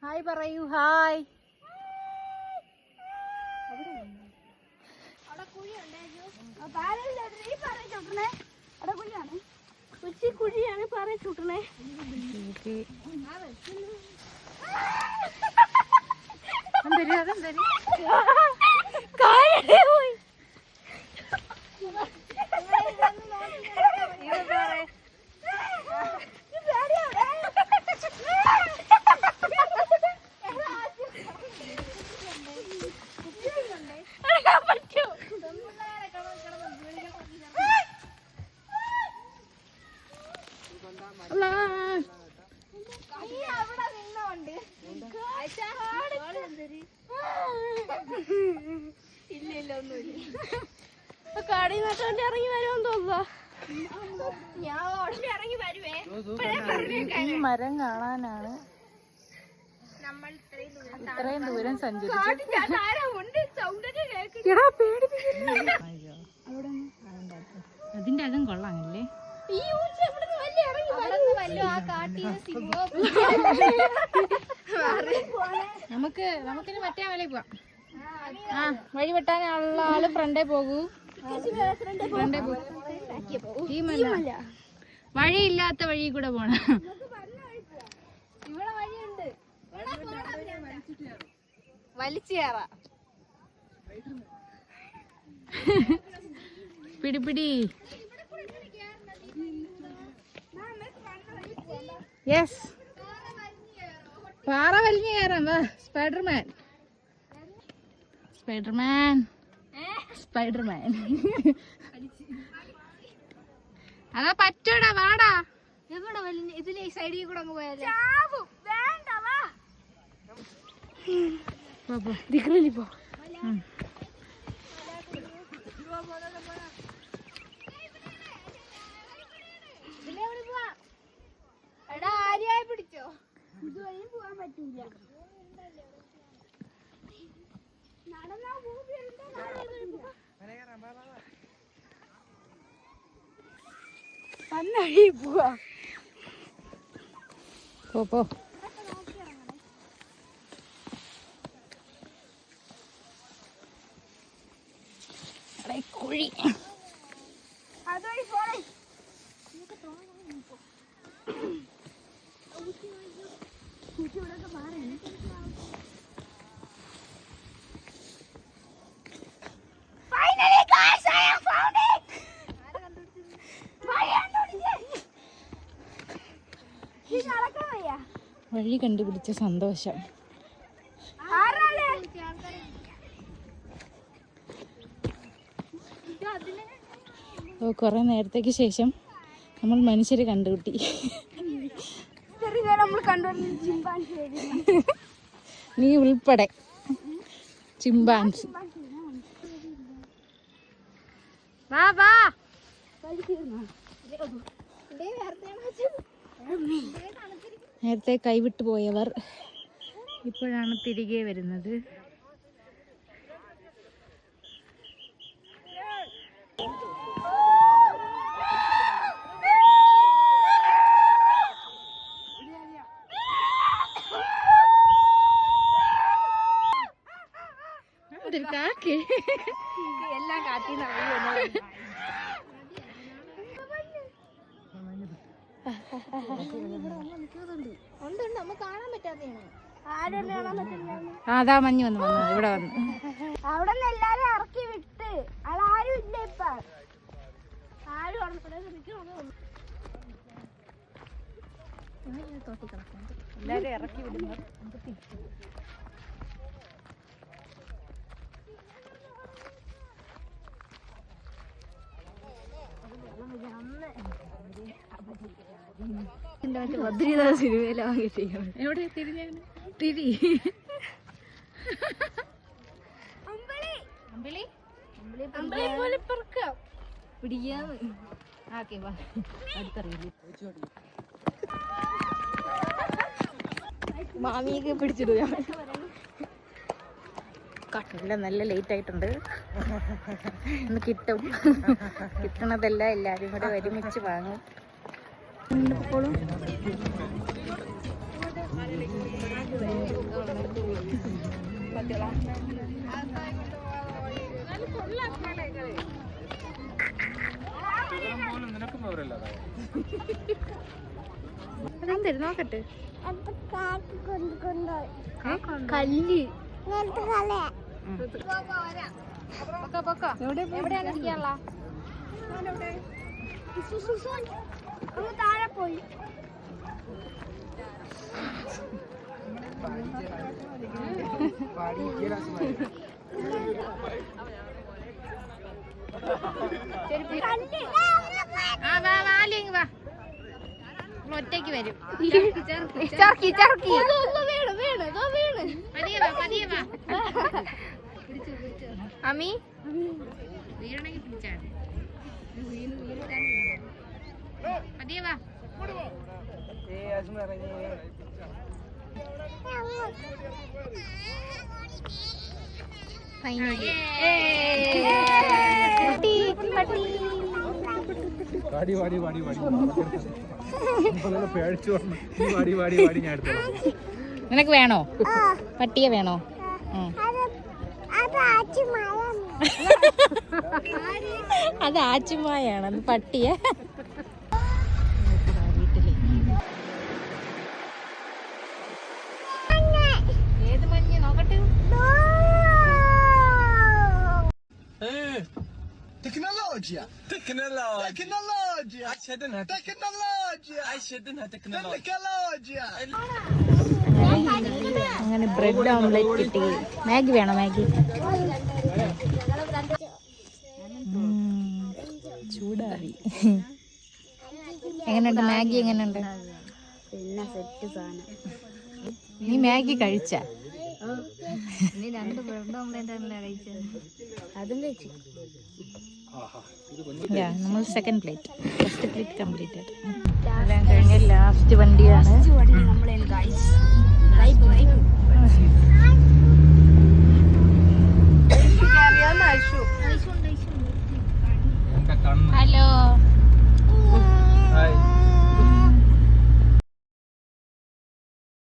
Hi പറയൂ. Hi. കുഴിയാണ് പറ ചുട്ടണേ. കടയിൽ നിന്നിട്ട് ഇറങ്ങി വരുമെന്ന് തോന്നുന്നു. ഞാൻ ഇറങ്ങി വരുവേ. ഈ മരം കാണാനാണ് ഇത്രയും ദൂരം സഞ്ചരിച്ചു. അതിന്റെ അതും കൊള്ളാമല്ലേ. നമുക്കിനി മറ്റേ മലയിൽ പോവാം. ആ വഴി വെട്ടാനുള്ള ആള് ഫ്രണ്ടേ പോകൂ. ഫ്രണ്ടേ പോകും. ഈ മല വഴിയില്ലാത്ത വഴി കൂടെ പോണം. ഇവിടെ വഴിയുണ്ട്. വലിച്ചു കയറാ. പിടിപിടി. യെസ്, പാറ വലിഞ്ഞു കയറാം. വാ സ്പൈഡർമാൻ. Spiderman Spiderman. അതാ പറ്റൂടാ. വാടാ. എവിടെ വലിഞ്ഞ ഇതിലെ സൈഡിൽ കൂടെ അങ്ങ് പോയാലേ. ദിക്രലി പോ. പിടിച്ചോ. ഇതുവഴിയും പോവാൻ പറ്റൂല. പന്നഴി പോവാ. പോ. കുഴി അതുവഴി പോണേ. വഴി കണ്ടുപിടിച്ച സന്തോഷം. കുറെ നേരത്തേക്ക് ശേഷം നമ്മൾ മനുഷ്യരെ കണ്ടുകിട്ടി. നീ ഉൾപ്പെടെ ചിമ്പാൻസി. നേരത്തെ കൈവിട്ടു പോയവർ ഇപ്പോഴാണ് തിരികെ വരുന്നത്. കാക്കി എല്ലാം കാട്ടി ഉണ്ട്. നമുക്ക് കാണാൻ പറ്റാത്തതാണ്. ആരും കാണാൻ പറ്റില്ല. അതാ മഞ്ഞ് വന്നു ഇവിടെ വന്നു. അവിടെ നിന്ന് എല്ലാരും ഇറക്കി വിട്ട്. ആരും ഇല്ല ഇപ്പൊ. ആരും എല്ലാരും ഇറക്കി വിടുന്നു. ബദ്രീനാഥ് സിനിമയിലാണ് കിട്ടിയത്. എവിടെ തിരിഞ്ഞാണ് തിരി. പിടിക്കാന്ന്. ഓക്കെ വാ അടുത്തറിയില്ല. മാമിയൊക്കെ പിടിച്ചിടുക. കട്ടില്ല നല്ല ലേറ്റ് ആയിട്ടുണ്ട്. ഒന്ന് കിട്ടും. കിട്ടണതെല്ലാം എല്ലാരും കൂടെ ഒരുമിച്ച് വാങ്ങും. അതെന്തരും നോക്കട്ടെ. കല്ല് എവിടെയാണ് ഇരിക്കാനുള്ള? താഴെ പോയി. ഒറ്റയ്ക്ക് വരും. അമ്മി വീഴണമെങ്കിൽ പിടിച്ചാ മതിയേ വാ. നിനക്ക് വേണോ? പട്ടിയെ വേണോ? അത് ആച്ചുമായാണ്, അത് പട്ടിയെ. ഏത് മഞ്ഞ് നോക്കട്ടെ. تكنولوجيا عشدنها تكنولوجيا. അങ്ങനെ ബ്രെഡ് ഓംലെറ്റ് കിട്ടി. മാഗി വേണോ? മാഗി ചൂടാറി. എങ്ങനെയുണ്ട് മാഗി? എങ്ങനെയുണ്ട്? പിന്നെ സെറ്റ് സാധനം. നീ മാഗി കഴിച്ച? നീ 2 ബ്രെഡ് ഓംലെറ്റ് ആണല്ലേ കഴിച്ചത്? അതും കഴിച്ചു. നമ്മൾ second plate, first plate completed. എല്ലാം കഴിഞ്ഞ് ലാസ്റ്റ് വണ്ടിയാണ്. നമ്മളെ